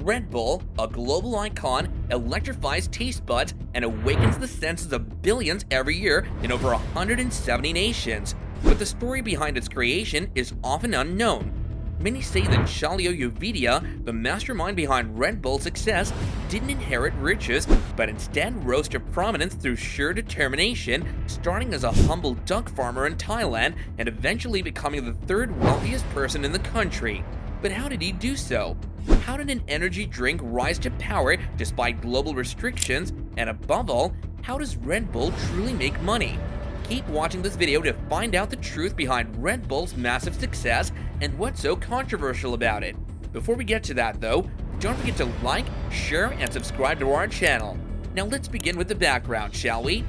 Red Bull, a global icon, electrifies taste buds and awakens the senses of billions every year in over 170 nations. But the story behind its creation is often unknown. Many say that Chalio Yovidia, the mastermind behind Red Bull's success, didn't inherit riches, but instead rose to prominence through sheer determination, starting as a humble duck farmer in Thailand and eventually becoming the third wealthiest person in the country. But how did he do so? How did an energy drink rise to power despite global restrictions? And above all, how does Red Bull truly make money? Keep watching this video to find out the truth behind Red Bull's massive success and what's so controversial about it. Before we get to that though, don't forget to like, share, and subscribe to our channel. Now let's begin with the background, shall we?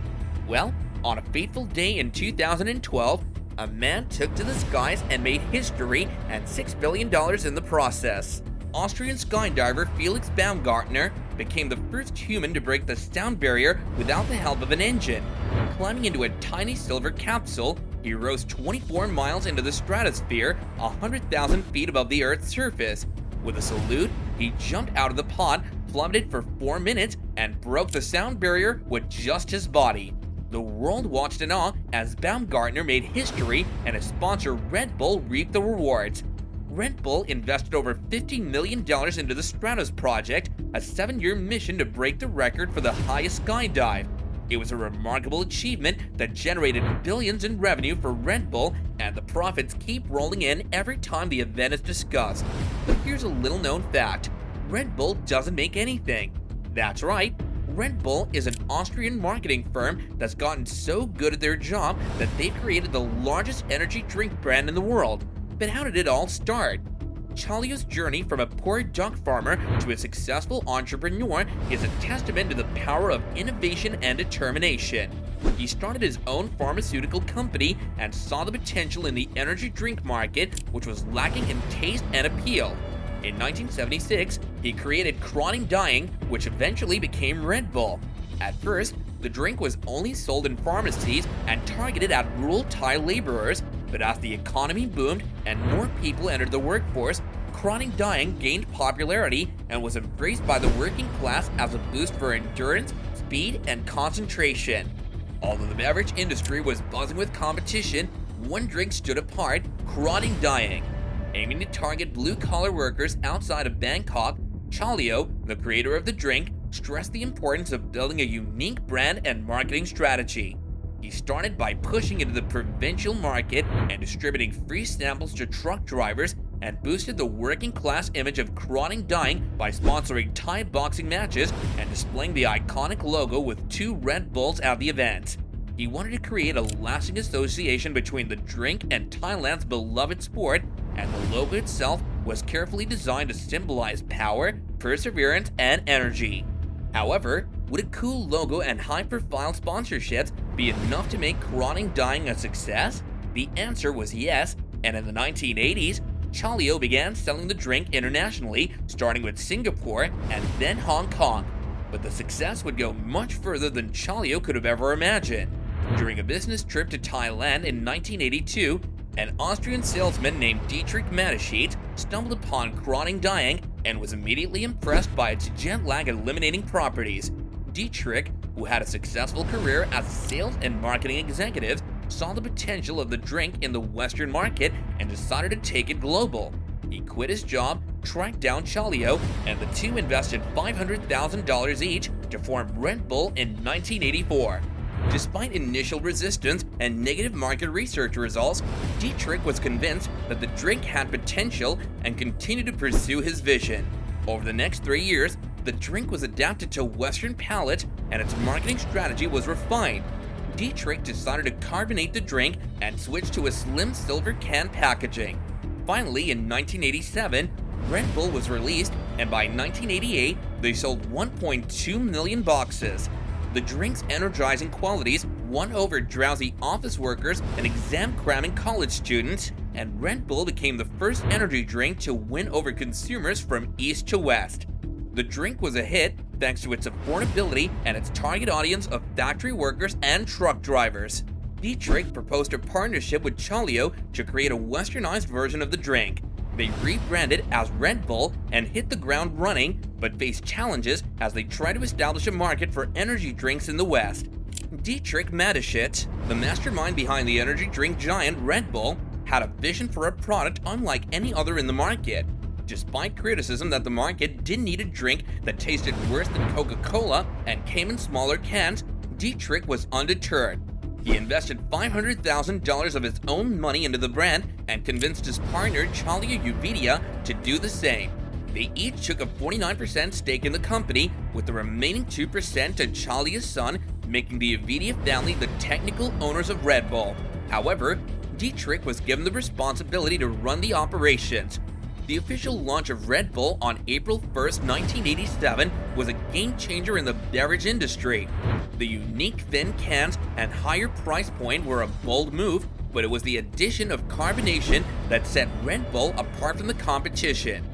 Well, on a fateful day in 2012, a man took to the skies and made history and $6 billion in the process. Austrian skydiver Felix Baumgartner became the first human to break the sound barrier without the help of an engine. Climbing into a tiny silver capsule, he rose 24 miles into the stratosphere, 100,000 feet above the Earth's surface. With a salute, he jumped out of the pod, plummeted for 4 minutes, and broke the sound barrier with just his body. The world watched in awe as Baumgartner made history and his sponsor Red Bull reaped the rewards. Red Bull invested over $50 million into the Stratos project, a 7-year mission to break the record for the highest skydive. It was a remarkable achievement that generated billions in revenue for Red Bull, and the profits keep rolling in every time the event is discussed. But here's a little known fact: Red Bull doesn't make anything. That's right, Red Bull is an Austrian marketing firm that's gotten so good at their job that they've created the largest energy drink brand in the world. But how did it all start? Chalio's journey from a poor duck farmer to a successful entrepreneur is a testament to the power of innovation and determination. He started his own pharmaceutical company and saw the potential in the energy drink market, which was lacking in taste and appeal. In 1976, he created Chronic Dying, which eventually became Red Bull. At first, the drink was only sold in pharmacies and targeted at rural Thai laborers, but as the economy boomed and more people entered the workforce, Chronic Dying gained popularity and was embraced by the working class as a boost for endurance, speed, and concentration. Although the beverage industry was buzzing with competition, one drink stood apart: Chronic Dying. Aiming to target blue-collar workers outside of Bangkok, Chalio, the creator of the drink, stressed the importance of building a unique brand and marketing strategy. He started by pushing into the provincial market and distributing free samples to truck drivers, and boosted the working-class image of Chronic Dying by sponsoring Thai boxing matches and displaying the iconic logo with 2 Red Bulls at the event. He wanted to create a lasting association between the drink and Thailand's beloved sport, and the logo itself was carefully designed to symbolize power, perseverance, and energy. However, would a cool logo and high-profile sponsorships be enough to make Chronic Dying a success? The answer was yes, and in the 1980s, Chalio began selling the drink internationally, starting with Singapore and then Hong Kong. But the success would go much further than Chalio could have ever imagined. During a business trip to Thailand in 1982, an Austrian salesman named Dietrich Mateschitz stumbled upon Chronic Dying and was immediately impressed by its jet lag eliminating properties. Dietrich, who had a successful career as a sales and marketing executive, saw the potential of the drink in the Western market and decided to take it global. He quit his job, tracked down Chalio, and the two invested $500,000 each to form Red Bull in 1984. Despite initial resistance and negative market research results, Dietrich was convinced that the drink had potential and continued to pursue his vision. Over the next 3 years, the drink was adapted to Western palates and its marketing strategy was refined. Dietrich decided to carbonate the drink and switch to a slim silver can packaging. Finally, in 1987, Red Bull was released, and by 1988, they sold 1.2 million boxes. The drink's energizing qualities won over drowsy office workers and exam-cramming college students, and Red Bull became the first energy drink to win over consumers from east to west. The drink was a hit thanks to its affordability and its target audience of factory workers and truck drivers. Dietrich proposed a partnership with Chalio to create a westernized version of the drink. They rebranded as Red Bull and hit the ground running, but faced challenges as they tried to establish a market for energy drinks in the West. Dietrich Mateschitz, the mastermind behind the energy drink giant Red Bull, had a vision for a product unlike any other in the market. Despite criticism that the market didn't need a drink that tasted worse than Coca-Cola and came in smaller cans, Dietrich was undeterred. He invested $500,000 of his own money into the brand and convinced his partner Chalia Uvidia to do the same. They each took a 49% stake in the company, with the remaining 2% to Chalia's son, making the Uvidia family the technical owners of Red Bull. However, Dietrich was given the responsibility to run the operations. The official launch of Red Bull on April 1st, 1987 was a game-changer in the beverage industry. The unique thin cans and higher price point were a bold move, but it was the addition of carbonation that set Red Bull apart from the competition.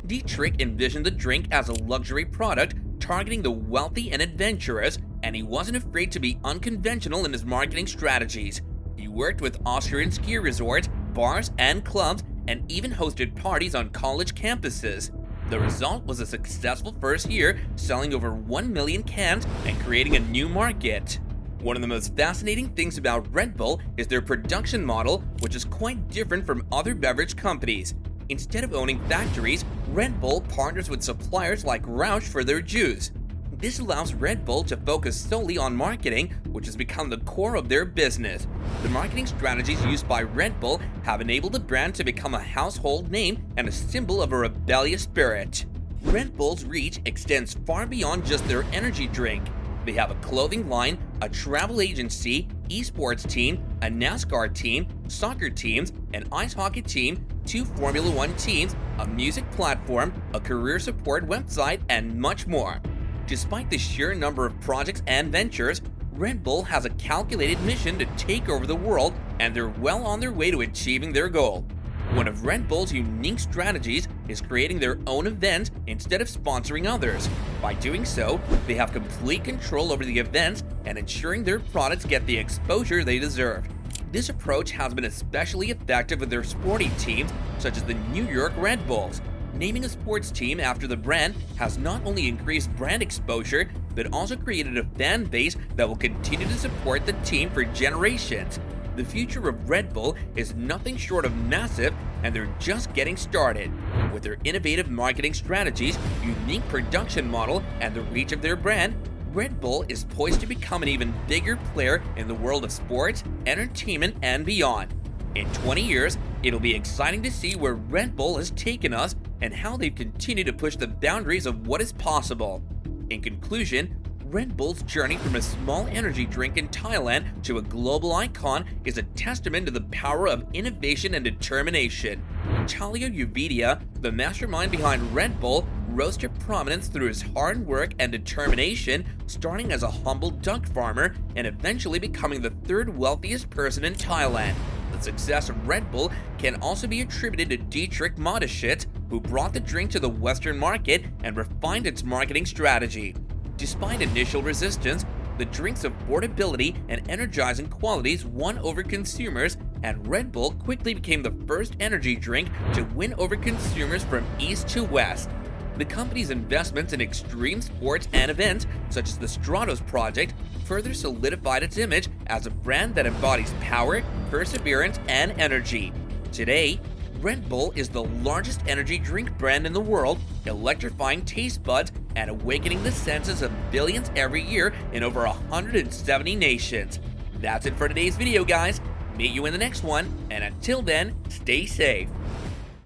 Dietrich envisioned the drink as a luxury product targeting the wealthy and adventurous, and he wasn't afraid to be unconventional in his marketing strategies. He worked with Austrian ski resorts, bars, and clubs, and even hosted parties on college campuses. The result was a successful first year, selling over 1 million cans and creating a new market. One of the most fascinating things about Red Bull is their production model, which is quite different from other beverage companies. Instead of owning factories, Red Bull partners with suppliers like Roush for their juice. This allows Red Bull to focus solely on marketing, which has become the core of their business. The marketing strategies used by Red Bull have enabled the brand to become a household name and a symbol of a rebellious spirit. Red Bull's reach extends far beyond just their energy drink. They have a clothing line, a travel agency, esports team, a NASCAR team, soccer teams, an ice hockey team, 2 Formula One teams, a music platform, a career support website, and much more. Despite the sheer number of projects and ventures, Red Bull has a calculated mission to take over the world, and they're well on their way to achieving their goal. One of Red Bull's unique strategies is creating their own events instead of sponsoring others. By doing so, they have complete control over the events and ensuring their products get the exposure they deserve. This approach has been especially effective with their sporty teams, such as the New York Red Bulls. Naming a sports team after the brand has not only increased brand exposure, but also created a fan base that will continue to support the team for generations. The future of Red Bull is nothing short of massive, and they're just getting started. With their innovative marketing strategies, unique production model, and the reach of their brand, Red Bull is poised to become an even bigger player in the world of sports, entertainment, and beyond. In 20 years, it'll be exciting to see where Red Bull has taken us and how they've continued to push the boundaries of what is possible. In conclusion, Red Bull's journey from a small energy drink in Thailand to a global icon is a testament to the power of innovation and determination. Chalia Uvidia, the mastermind behind Red Bull, rose to prominence through his hard work and determination, starting as a humble duck farmer and eventually becoming the 3rd wealthiest person in Thailand. The success of Red Bull can also be attributed to Dietrich Mateschitz, who brought the drink to the Western market and refined its marketing strategy. Despite initial resistance, the drink's affordability and energizing qualities won over consumers, and Red Bull quickly became the first energy drink to win over consumers from east to west. The company's investments in extreme sports and events, such as the Stratos Project, further solidified its image as a brand that embodies power, perseverance, and energy. Today, Red Bull is the largest energy drink brand in the world, electrifying taste buds and awakening the senses of billions every year in over 170 nations. That's it for today's video, guys. Meet you in the next one, and until then, stay safe.